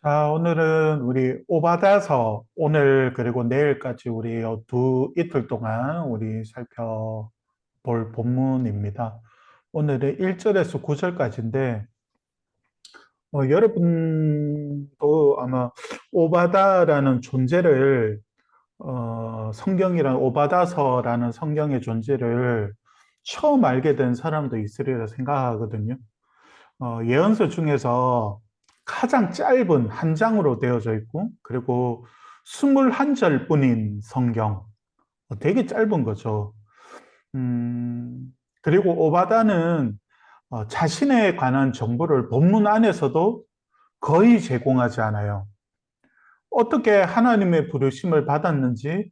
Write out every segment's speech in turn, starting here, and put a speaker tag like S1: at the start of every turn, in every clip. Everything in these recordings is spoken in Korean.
S1: 자, 오늘은 우리 오바다서 오늘 그리고 내일까지 우리 이틀 동안 우리 살펴볼 본문입니다. 오늘은 1절에서 9절까지인데, 여러분도 아마 오바다라는 존재를, 성경이란 오바다서라는 성경의 존재를 처음 알게 된 사람도 있으리라 생각하거든요. 예언서 중에서 가장 짧은 한 장으로 되어져 있고, 그리고 21절 뿐인 성경. 되게 짧은 거죠. 음, 그리고 오바다는 자신에 관한 정보를 본문 안에서도 거의 제공하지 않아요. 어떻게 하나님의 부르심을 받았는지,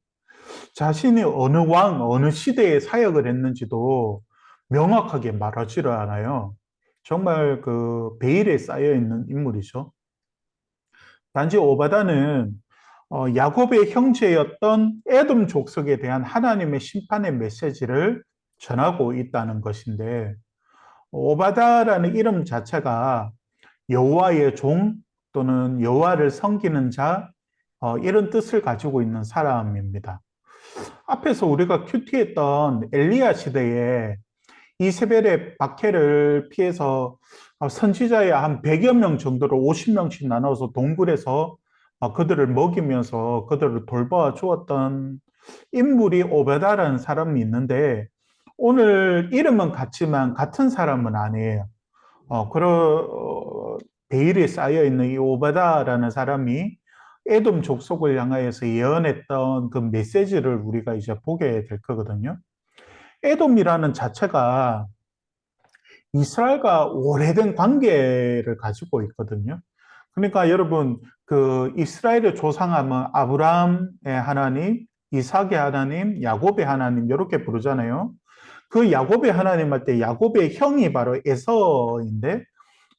S1: 자신이 어느 왕, 어느 시대에 사역을 했는지도 명확하게 말하지를 않아요. 정말 그 베일에 쌓여 있는 인물이죠. 단지 오바다는 야곱의 형제였던 에돔 족속에 대한 하나님의 심판의 메시지를 전하고 있다는 것인데, 오바다라는 이름 자체가 여호와의 종 또는 여호와를 섬기는 자, 이런 뜻을 가지고 있는 사람입니다. 앞에서 우리가 큐티했던 엘리야 시대에 이세벨의 박해를 피해서 선지자의 한 100여 명 정도로 50명씩 나눠서 동굴에서 그들을 먹이면서 그들을 돌봐 주었던 인물이 오베다라는 사람이 있는데, 오늘 이름은 같지만 같은 사람은 아니에요. 베일에 쌓여 있는 이 오베다라는 사람이 에돔 족속을 향하여서 예언했던 그 메시지를 우리가 이제 보게 될 거거든요. 에돔이라는 자체가 이스라엘과 오래된 관계를 가지고 있거든요. 그러니까 여러분, 그 이스라엘의 조상하면 아브라함의 하나님, 이삭의 하나님, 야곱의 하나님 이렇게 부르잖아요. 그 야곱의 하나님 할 때 야곱의 형이 바로 에서인데,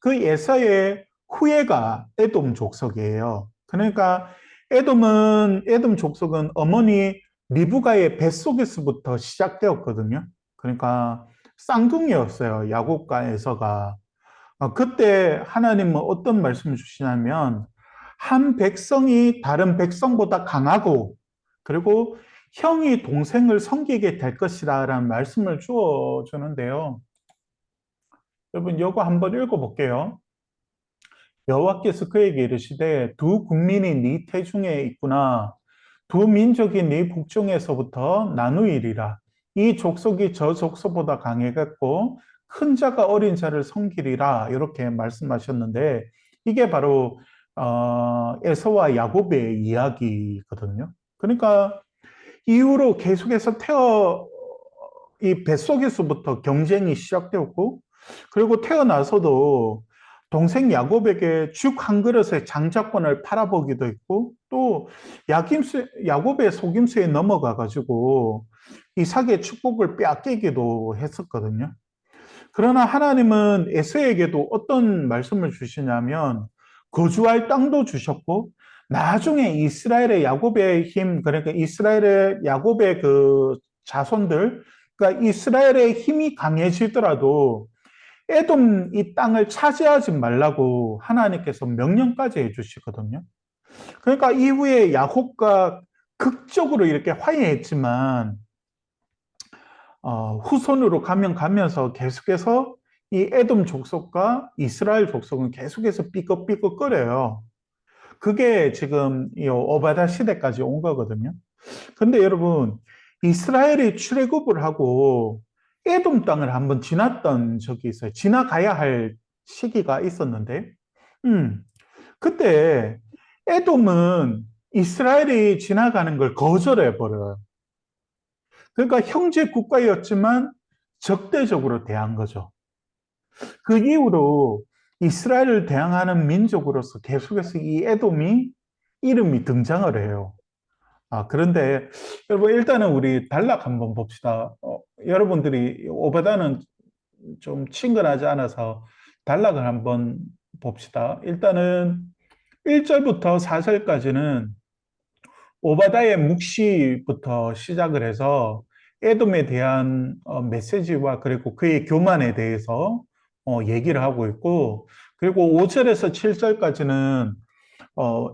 S1: 그 에서의 후예가 에돔 족속이에요. 그러니까 에돔 족속은 어머니 리브가의 뱃속에서부터 시작되었거든요. 그러니까 쌍둥이였어요. 야곱과 에서가. 그때 하나님은 어떤 말씀을 주시냐면, 한 백성이 다른 백성보다 강하고, 그리고 형이 동생을 섬기게 될 것이라는 말씀을 주어 주는데요. 여러분, 이거 한번 읽어볼게요. 여호와께서 그에게 이르시되 두 국민이 네 태중에 있구나. 두 민족이 네 북중에서부터 나누이리라. 이 족속이 저 족속보다 강해졌고 큰 자가 어린 자를 섬기리라. 이렇게 말씀하셨는데, 이게 바로 에서와 야곱의 이야기거든요. 그러니까 이후로 계속해서 이 뱃속에서부터 경쟁이 시작되었고, 그리고 태어나서도 동생 야곱에게 죽 한 그릇의 장자권을 팔아보기도 했고, 또 야곱의 속임수에 넘어가 가지고 이삭의 축복을 빼앗기기도 했었거든요. 그러나 하나님은 에서에게도 어떤 말씀을 주시냐면, 거주할 땅도 주셨고, 나중에 이스라엘의 야곱의 힘, 그러니까 이스라엘의 야곱의 그 자손들, 그러니까 이스라엘의 힘이 강해지더라도 에돔 이 땅을 차지하지 말라고 하나님께서 명령까지 해주시거든요. 그러니까 이후에 야곱과 극적으로 이렇게 화해했지만, 후손으로 가면서 계속해서 이 에돔 족속과 이스라엘 족속은 계속해서 삐걱삐걱거려요. 그게 지금 이 오바다 시대까지 온 거거든요. 근데 여러분, 이스라엘이 출애굽을 하고 에돔 땅을 한번 지났던 적이 있어요. 지나가야 할 시기가 있었는데, 음, 그때 에돔은 이스라엘이 지나가는 걸 거절해 버려요. 그러니까 형제 국가였지만 적대적으로 대한 거죠. 그 이후로 이스라엘을 대항하는 민족으로서 계속해서 이 에돔이 이름이 등장을 해요. 그런데 여러분, 일단은 우리 단락 한번 봅시다. 여러분들이 오베다는 좀 친근하지 않아서 단락을 한번 봅시다. 일단은 1절부터 4절까지는 오바다의 묵시부터 시작을 해서 에돔에 대한 메시지와 그리고 그의 교만에 대해서 얘기를 하고 있고, 그리고 5절에서 7절까지는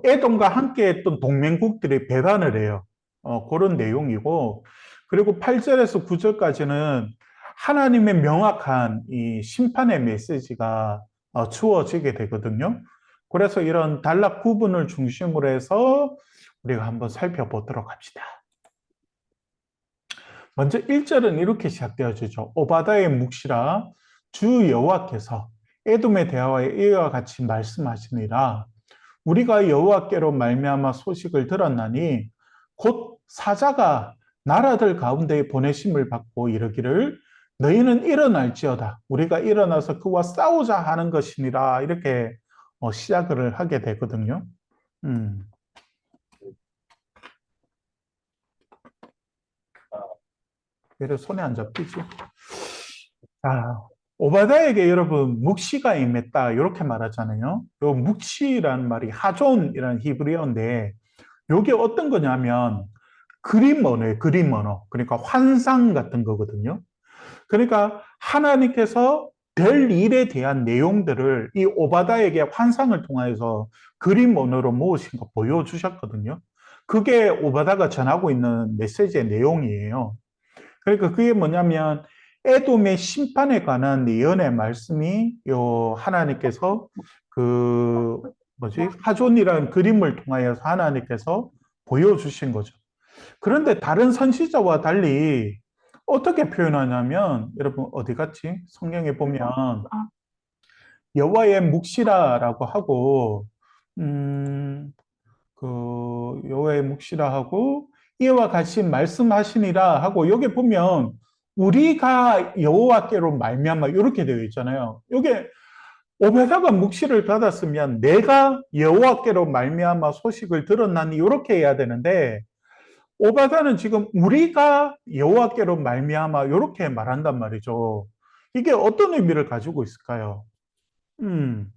S1: 에돔과 함께 했던 동맹국들이 배반을 해요. 그런 내용이고, 그리고 8절에서 9절까지는 하나님의 명확한 이 심판의 메시지가 주어지게 되거든요. 그래서 이런 단락 구분을 중심으로 해서 우리가 한번 살펴보도록 합시다. 먼저 1절은 이렇게 시작되어지죠. 오바다의 묵시라 주 여호와께서 에돔에 대하여 이와 같이 말씀하시니라. 우리가 여호와께로 말미암아 소식을 들었나니 곧 사자가 나라들 가운데 보내심을 받고 이르기를 너희는 일어날지어다. 우리가 일어나서 그와 싸우자 하는 것이니라. 이렇게 시작을 하게 되거든요. 얘를 손에 안 잡히지? 아, 오바다에게 여러분 묵시가 임했다 이렇게 말하잖아요. 요 묵시라는 말이 하존이라는 히브리어인데 요게 어떤 거냐면 그림 언어예요. 그림 언어. 그러니까 환상 같은 거거든요. 그러니까 하나님께서 될 일에 대한 내용들을 이 오바다에게 환상을 통해서 그림 언어로 모으신 거 보여주셨거든요. 그게 오바다가 전하고 있는 메시지의 내용이에요. 그러니까 그게 뭐냐면 에돔의 심판에 관한 예언의 말씀이 요 하나님께서 그 뭐지 하존이라는 그림을 통하여서 하나님께서 보여주신 거죠. 그런데 다른 선지자와 달리 어떻게 표현하냐면 여러분 어디 갔지? 성경에 보면 여호와의 묵시라라고 하고 음, 그 여호와의 묵시라 하고 이와 같이 말씀하시니라 하고 여기 보면 우리가 여호와께로 말미암아 이렇게 되어 있잖아요. 이게 오베다가 묵시를 받았으면 내가 여호와께로 말미암아 소식을 들었나니 이렇게 해야 되는데 오바다는 지금 우리가 여호와께로 말미암아 이렇게 말한단 말이죠. 이게 어떤 의미를 가지고 있을까요? 음,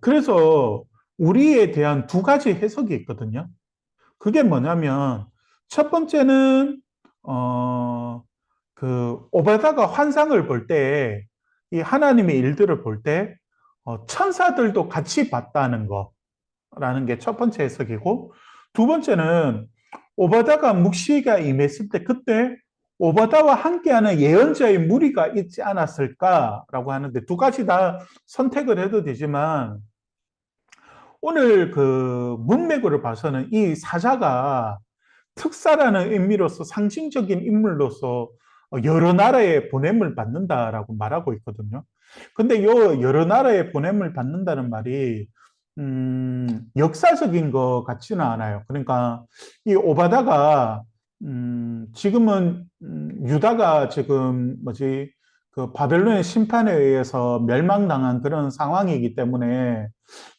S1: 그래서 우리에 대한 두 가지 해석이 있거든요. 그게 뭐냐면 첫 번째는 그 오바다가 환상을 볼 때 이 하나님의 일들을 볼 때 천사들도 같이 봤다는 거라는 게 첫 번째 해석이고 두 번째는 오바다가 묵시가 임했을 때 그때 오바다와 함께하는 예언자의 무리가 있지 않았을까라고 하는데 두 가지 다 선택을 해도 되지만 오늘 그 문맥으로 봐서는 이 사자가 특사라는 의미로서 상징적인 인물로서 여러 나라에 보냄을 받는다라고 말하고 있거든요. 근데 요 여러 나라에 보냄을 받는다는 말이 역사적인 것 같지는 않아요. 그러니까 이 오바다가 지금은 유다가 지금 뭐지 그 바벨론의 심판에 의해서 멸망당한 그런 상황이기 때문에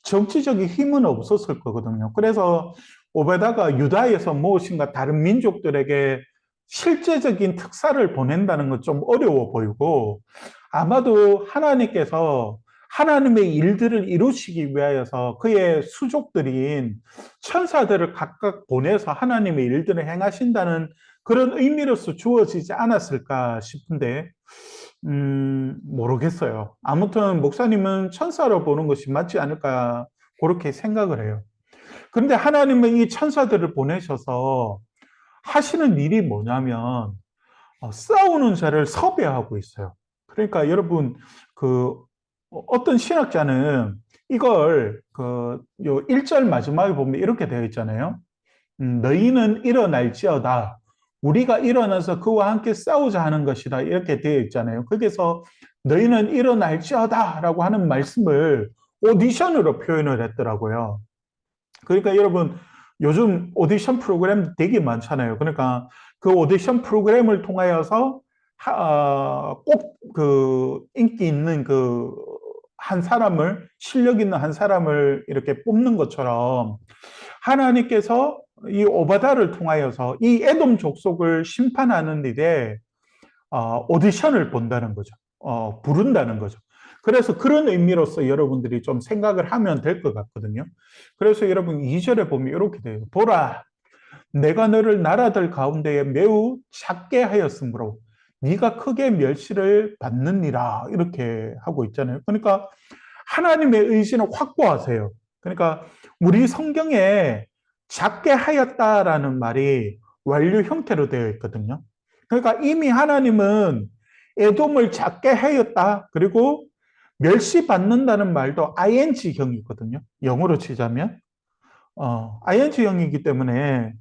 S1: 정치적인 힘은 없었을 거거든요. 그래서 오베다가 유다에서 모신과 다른 민족들에게 실제적인 특사를 보낸다는 건 좀 어려워 보이고 아마도 하나님께서 하나님의 일들을 이루시기 위하여서 그의 수족들인 천사들을 각각 보내서 하나님의 일들을 행하신다는 그런 의미로서 주어지지 않았을까 싶은데 모르겠어요. 아무튼 목사님은 천사로 보는 것이 맞지 않을까 그렇게 생각을 해요. 그런데 하나님은 이 천사들을 보내셔서 하시는 일이 뭐냐면 싸우는 자를 섭외하고 있어요. 그러니까 여러분 그 어떤 신학자는 이걸 그요 1절 마지막에 보면 이렇게 되어 있잖아요. 너희는 일어날지어다. 우리가 일어나서 그와 함께 싸우자 하는 것이다. 이렇게 되어 있잖아요. 거기서 너희는 일어날지어다 라고 하는 말씀을 오디션으로 표현을 했더라고요. 그러니까 여러분 요즘 오디션 프로그램 되게 많잖아요. 그러니까 그 오디션 프로그램을 통하여서 꼭 그 인기 있는 그 한 사람을 실력 있는 한 사람을 이렇게 뽑는 것처럼 하나님께서 이 오바다를 통하여서 이 에돔 족속을 심판하는 일에 오디션을 본다는 거죠. 부른다는 거죠. 그래서 그런 의미로서 여러분들이 좀 생각을 하면 될 것 같거든요. 그래서 여러분 2절에 보면 이렇게 돼요. 보라, 내가 너를 나라들 가운데에 매우 작게 하였으므로 네가 크게 멸시를 받느니라 이렇게 하고 있잖아요. 그러니까 하나님의 의지는 확보하세요. 그러니까 우리 성경에 작게 하였다라는 말이 완료 형태로 되어 있거든요. 그러니까 이미 하나님은 에돔을 작게 하였다. 그리고 멸시받는다는 말도 ing형이거든요. 영어로 치자면. ing형이기 때문에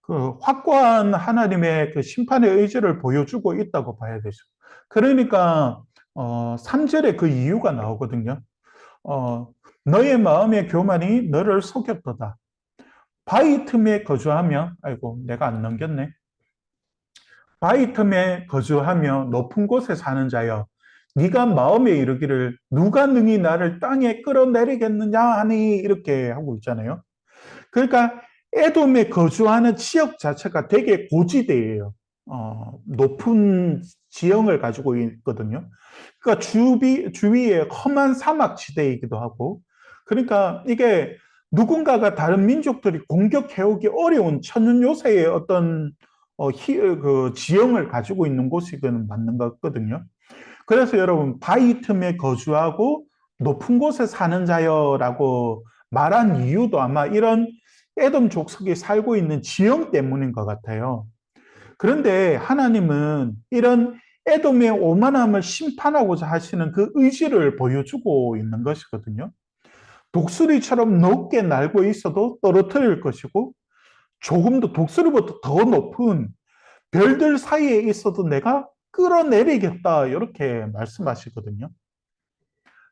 S1: 그 확고한 하나님의 그 심판의 의지를 보여주고 있다고 봐야 되죠. 그러니까 3절에 그 이유가 나오거든요. 너의 마음의 교만이 너를 속였도다. 바위 틈에 거주하며, 아이고, 내가 안 넘겼네. 바위 틈에 거주하며 높은 곳에 사는 자여, 네가 마음에 이르기를 누가 능히 나를 땅에 끌어내리겠느냐 하니 이렇게 하고 있잖아요. 그러니까 에돔에 거주하는 지역 자체가 되게 고지대예요. 높은 지형을 가지고 있거든요. 그러니까 주위에 험한 사막 지대이기도 하고, 그러니까 이게 누군가가 다른 민족들이 공격해오기 어려운 천연 요새의 어떤 그 지형을 가지고 있는 곳이 그는 맞는 것 같거든요. 그래서 여러분 바위 틈에 거주하고 높은 곳에 사는 자여라고 말한 이유도 아마 이런 에돔 족속이 살고 있는 지형 때문인 것 같아요. 그런데 하나님은 이런 에돔의 오만함을 심판하고자 하시는 그 의지를 보여주고 있는 것이거든요. 독수리처럼 높게 날고 있어도 떨어뜨릴 것이고 조금 더 독수리보다 더 높은 별들 사이에 있어도 내가 끌어내리겠다 이렇게 말씀하시거든요.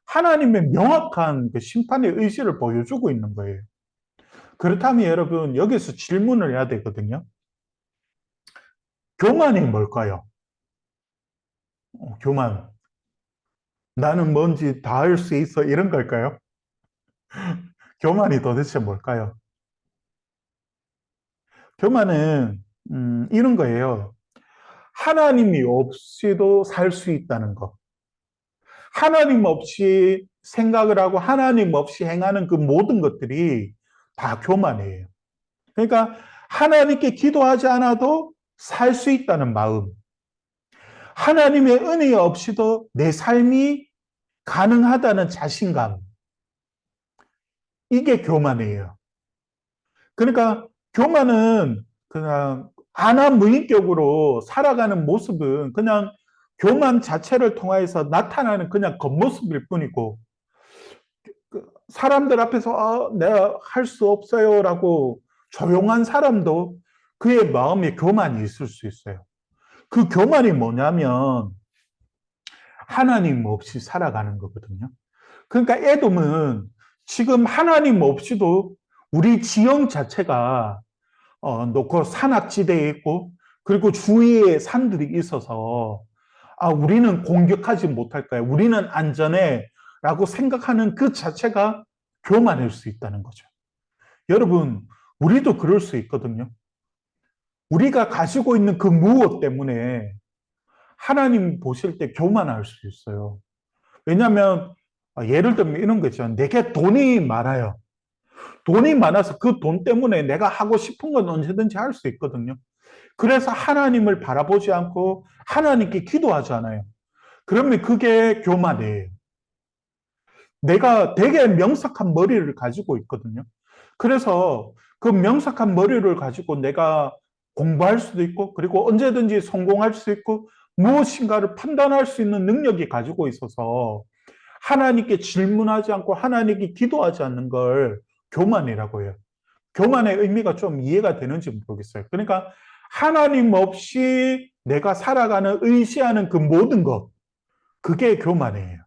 S1: 하나님의 명확한 그 심판의 의지를 보여주고 있는 거예요. 그렇다면 여러분 여기서 질문을 해야 되거든요. 교만이 뭘까요? 교만. 나는 뭔지 다 알 수 있어 이런 걸까요? 교만이 도대체 뭘까요? 교만은 이런 거예요. 하나님이 없이도 살 수 있다는 것. 하나님 없이 생각을 하고 하나님 없이 행하는 그 모든 것들이 다 교만이에요. 그러니까 하나님께 기도하지 않아도 살 수 있다는 마음. 하나님의 은혜 없이도 내 삶이 가능하다는 자신감. 이게 교만이에요. 그러니까 교만은 그냥 안하무인격으로 살아가는 모습은 그냥 교만 자체를 통해서 나타나는 그냥 겉모습일 뿐이고 사람들 앞에서 내가 할 수 없어요라고 조용한 사람도 그의 마음에 교만이 있을 수 있어요. 그 교만이 뭐냐면 하나님 없이 살아가는 거거든요. 그러니까 에돔은 지금 하나님 없이도 우리 지형 자체가 놓고 산악지대에 있고 그리고 주위에 산들이 있어서 우리는 공격하지 못할 거야. 우리는 안전해. 라고 생각하는 그 자체가 교만일 수 있다는 거죠. 여러분, 우리도 그럴 수 있거든요. 우리가 가지고 있는 그 무엇 때문에 하나님 보실 때 교만할 수 있어요. 왜냐하면 예를 들면 이런 거 있잖아요. 내게 돈이 많아요. 돈이 많아서 그 돈 때문에 내가 하고 싶은 건 언제든지 할 수 있거든요. 그래서 하나님을 바라보지 않고 하나님께 기도하잖아요. 그러면 그게 교만이에요. 내가 되게 명석한 머리를 가지고 있거든요. 그래서 그 명석한 머리를 가지고 내가 공부할 수도 있고, 그리고 언제든지 성공할 수 있고, 무엇인가를 판단할 수 있는 능력이 가지고 있어서 하나님께 질문하지 않고 하나님께 기도하지 않는 걸 교만이라고 해요. 교만의 의미가 좀 이해가 되는지 모르겠어요. 그러니까 하나님 없이 내가 살아가는 의지하는 그 모든 것, 그게 교만이에요.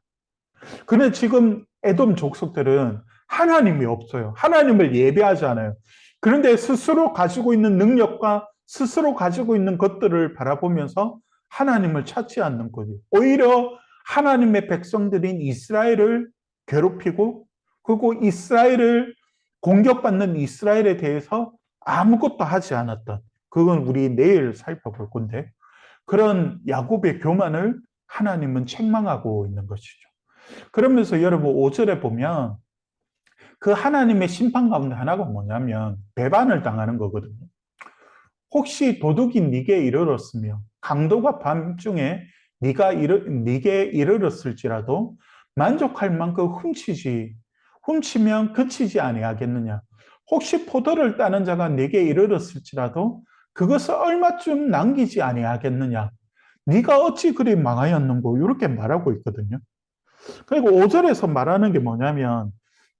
S1: 근데 지금 에돔 족속들은 하나님이 없어요. 하나님을 예배하지 않아요. 그런데 스스로 가지고 있는 능력과 스스로 가지고 있는 것들을 바라보면서 하나님을 찾지 않는 거죠. 오히려 하나님의 백성들인 이스라엘을 괴롭히고 그리고 이스라엘을 공격받는 이스라엘에 대해서 아무것도 하지 않았던 그건 우리 내일 살펴볼 건데 그런 야곱의 교만을 하나님은 책망하고 있는 것이죠. 그러면서 여러분 5절에 보면 그 하나님의 심판 가운데 하나가 뭐냐면 배반을 당하는 거거든요. 혹시 도둑이 네게 이르렀으며 강도가 밤중에 네게 이르렀을지라도 만족할 만큼 훔치지. 훔치면 그치지 아니하겠느냐. 혹시 포도를 따는 자가 내게 이르렀을지라도 그것을 얼마쯤 남기지 아니하겠느냐. 네가 어찌 그리 망하였는고 이렇게 말하고 있거든요. 그리고 5절에서 말하는 게 뭐냐면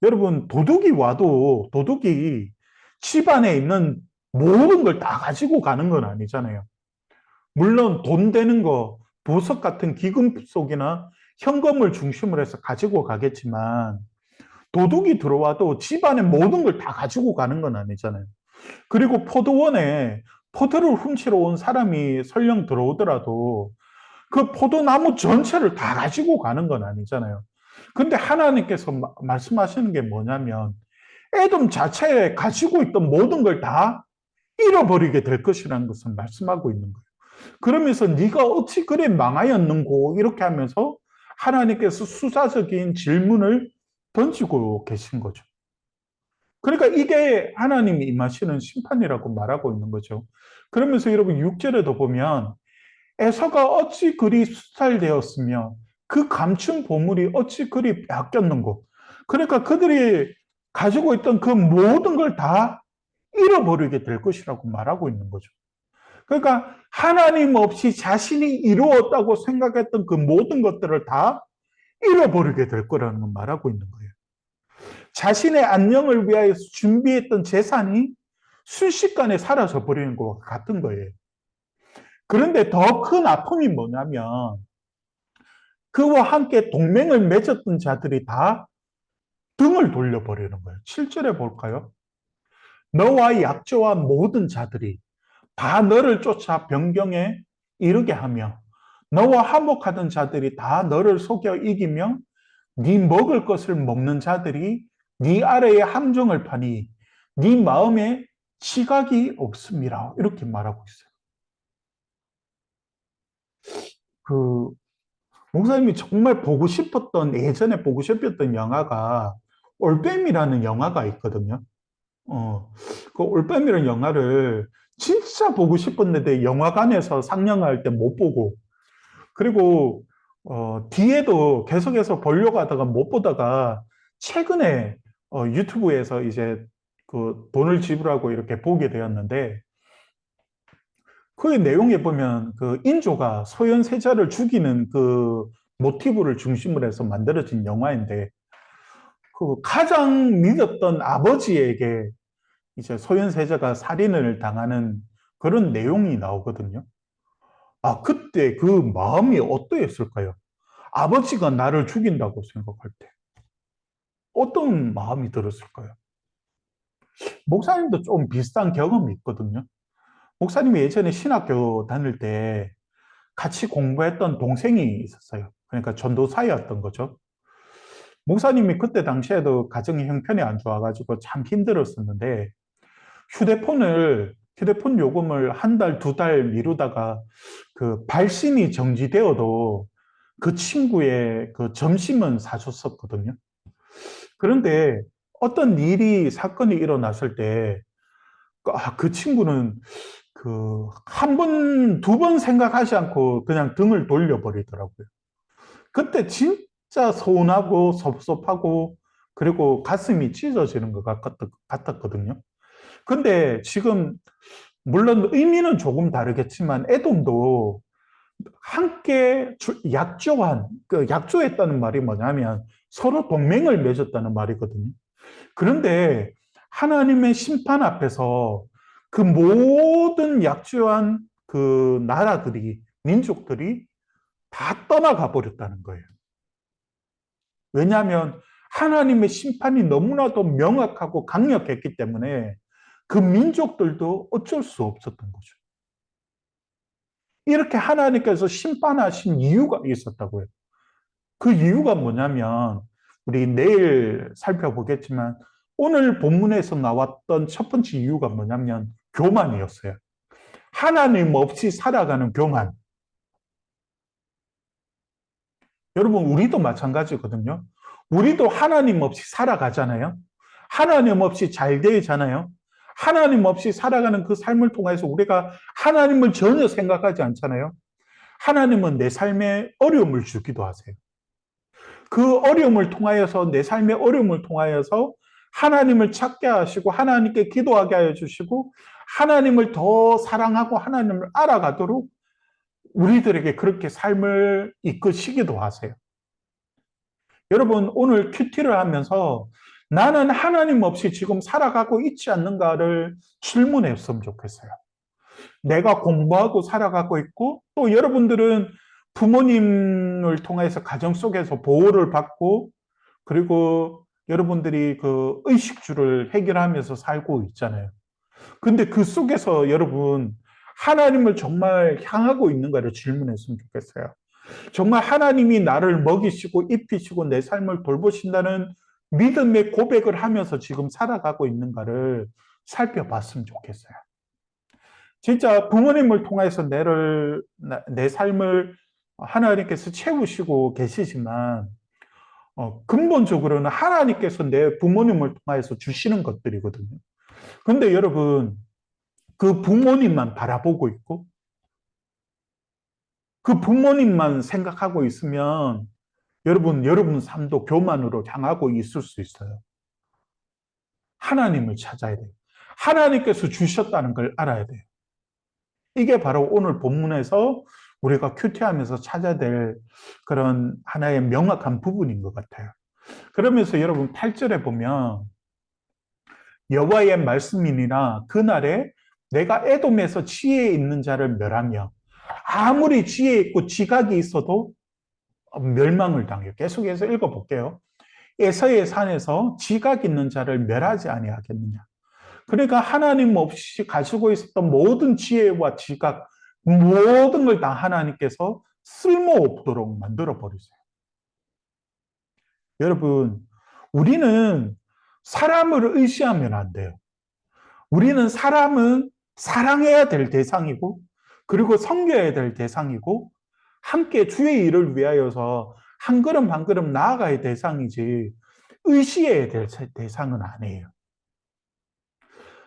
S1: 여러분 도둑이 와도 도둑이 집안에 있는 모든 걸 다 가지고 가는 건 아니잖아요. 물론 돈 되는 거, 보석 같은 기금 속이나 현금을 중심으로 해서 가지고 가겠지만 도둑이 들어와도 집안의 모든 걸 다 가지고 가는 건 아니잖아요. 그리고 포도원에 포도를 훔치러 온 사람이 설령 들어오더라도 그 포도나무 전체를 다 가지고 가는 건 아니잖아요. 근데 하나님께서 말씀하시는 게 뭐냐면 에돔 자체에 가지고 있던 모든 걸 다 잃어버리게 될 것이라는 것을 말씀하고 있는 거예요. 그러면서 네가 어찌 그래 망하였는고 이렇게 하면서 하나님께서 수사적인 질문을 던지고 계신 거죠. 그러니까 이게 하나님이 임하시는 심판이라고 말하고 있는 거죠. 그러면서 여러분 6절에도 보면 에서가 어찌 그리 수탈되었으며 그 감춘 보물이 어찌 그리 빼앗겼는고. 그러니까 그들이 가지고 있던 그 모든 걸 다 잃어버리게 될 것이라고 말하고 있는 거죠. 그러니까 하나님 없이 자신이 이루었다고 생각했던 그 모든 것들을 다 잃어버리게 될 거라는 걸 말하고 있는 거예요. 자신의 안녕을 위하여 준비했던 재산이 순식간에 사라져 버리는 것과 같은 거예요. 그런데 더 큰 아픔이 뭐냐면 그와 함께 동맹을 맺었던 자들이 다 등을 돌려버리는 거예요. 7절에 볼까요? 너와 약조와 모든 자들이 다 너를 쫓아 변경에 이르게 하며 너와 화목하던 자들이 다 너를 속여 이기며 네 먹을 것을 먹는 자들이 네 아래에 함정을 파니 네 마음에 지각이 없습니다. 이렇게 말하고 있어요. 그 목사님이 정말 보고 싶었던 예전에 보고 싶었던 영화가 올빼미라는 영화가 있거든요. 그 올빼미라는 영화를 진짜 보고 싶었는데 영화관에서 상영할 때 못 보고 그리고 뒤에도 계속해서 보려고 하다가 못 보다가 최근에 유튜브에서 이제 그 돈을 지불하고 이렇게 보게 되었는데 그 내용에 보면 그 인조가 소현세자를 죽이는 그 모티브를 중심으로 해서 만들어진 영화인데 그 가장 믿었던 아버지에게 이제 소현세자가 살인을 당하는 그런 내용이 나오거든요. 아, 그때 그 마음이 어떠했을까요? 아버지가 나를 죽인다고 생각할 때 어떤 마음이 들었을까요? 목사님도 좀 비슷한 경험이 있거든요. 목사님이 예전에 신학교 다닐 때 같이 공부했던 동생이 있었어요. 그러니까 전도사였던 거죠. 목사님이 그때 당시에도 가정이 형편이 안 좋아가지고 참 힘들었었는데 휴대폰 요금을 한 달, 두 달 미루다가 그 발신이 정지되어도 그 친구의 그 점심은 사줬었거든요. 그런데 어떤 일이, 사건이 일어났을 때, 그 친구는 그 한 번, 두 번 생각하지 않고 그냥 등을 돌려버리더라고요. 그때 진짜 서운하고 섭섭하고 그리고 가슴이 찢어지는 것 같았거든요. 근데 지금 물론 의미는 조금 다르겠지만 에돔도 함께 약조한 그 약조했다는 말이 뭐냐면 서로 동맹을 맺었다는 말이거든요. 그런데 하나님의 심판 앞에서 그 모든 약조한 그 나라들이 민족들이 다 떠나가 버렸다는 거예요. 왜냐하면 하나님의 심판이 너무나도 명확하고 강력했기 때문에 그 민족들도 어쩔 수 없었던 거죠. 이렇게 하나님께서 심판하신 이유가 있었다고요. 그 이유가 뭐냐면 우리 내일 살펴보겠지만 오늘 본문에서 나왔던 첫 번째 이유가 뭐냐면 교만이었어요. 하나님 없이 살아가는 교만. 여러분 우리도 마찬가지거든요. 우리도 하나님 없이 살아가잖아요. 하나님 없이 잘 되잖아요. 하나님 없이 살아가는 그 삶을 통해서 우리가 하나님을 전혀 생각하지 않잖아요. 하나님은 내 삶에 어려움을 주기도 하세요. 그 어려움을 통하여서, 내 삶의 어려움을 통하여서 하나님을 찾게 하시고 하나님께 기도하게 하여 주시고 하나님을 더 사랑하고 하나님을 알아가도록 우리들에게 그렇게 삶을 이끄시기도 하세요. 여러분, 오늘 큐티를 하면서 나는 하나님 없이 지금 살아가고 있지 않는가를 질문했으면 좋겠어요. 내가 공부하고 살아가고 있고, 또 여러분들은 부모님을 통해서 가정 속에서 보호를 받고, 그리고 여러분들이 그 의식주를 해결하면서 살고 있잖아요. 근데 그 속에서 여러분, 하나님을 정말 향하고 있는가를 질문했으면 좋겠어요. 정말 하나님이 나를 먹이시고 입히시고 내 삶을 돌보신다는 믿음의 고백을 하면서 지금 살아가고 있는가를 살펴봤으면 좋겠어요. 진짜 부모님을 통해서 내 삶을 하나님께서 채우시고 계시지만, 근본적으로는 하나님께서 내 부모님을 통해서 주시는 것들이거든요. 근데 여러분, 그 부모님만 바라보고 있고, 그 부모님만 생각하고 있으면, 여러분 삶도 교만으로 향하고 있을 수 있어요. 하나님을 찾아야 돼요. 하나님께서 주셨다는 걸 알아야 돼요. 이게 바로 오늘 본문에서 우리가 큐티하면서 찾아야 될 그런 하나의 명확한 부분인 것 같아요. 그러면서 여러분 8절에 보면 여호와의 말씀이니라 그날에 내가 에돔에서 지혜 있는 자를 멸하며 아무리 지혜 있고 지각이 있어도 멸망을 당해요. 계속해서 읽어볼게요. 에서의 산에서 지각 있는 자를 멸하지 아니하겠느냐. 그러니까 하나님 없이 가지고 있었던 모든 지혜와 지각, 모든 걸 다 하나님께서 쓸모없도록 만들어 버리세요. 여러분, 우리는 사람을 의지하면 안 돼요. 우리는 사람은 사랑해야 될 대상이고, 그리고 섬겨야 될 대상이고, 함께 주의 일을 위하여서 한 걸음 한 걸음 나아가야 대상이지, 의지해야 될 대상은 아니에요.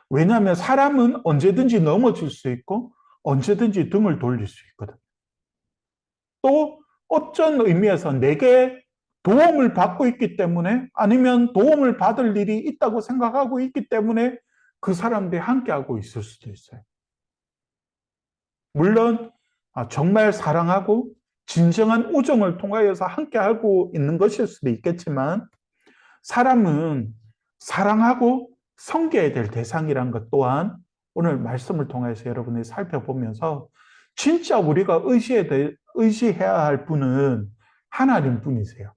S1: 왜냐하면 사람은 언제든지 넘어질 수 있고, 언제든지 등을 돌릴 수 있거든. 또 어떤 의미에서 내게 도움을 받고 있기 때문에 아니면 도움을 받을 일이 있다고 생각하고 있기 때문에 그 사람들이 함께하고 있을 수도 있어요. 물론 정말 사랑하고 진정한 우정을 통하여서 함께하고 있는 것일 수도 있겠지만 사람은 사랑하고 섬겨야 될 대상이란 것 또한 오늘 말씀을 통해서 여러분이 살펴보면서 진짜 우리가 의지해야 할 분은 하나님 분이세요.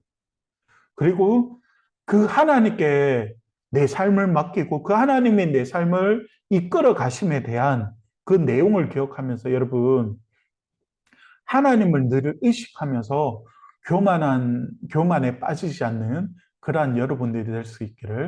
S1: 그리고 그 하나님께 내 삶을 맡기고 그 하나님의 내 삶을 이끌어 가심에 대한 그 내용을 기억하면서 여러분 하나님을 늘 의식하면서 교만에 빠지지 않는 그러한 여러분들이 될 수 있기를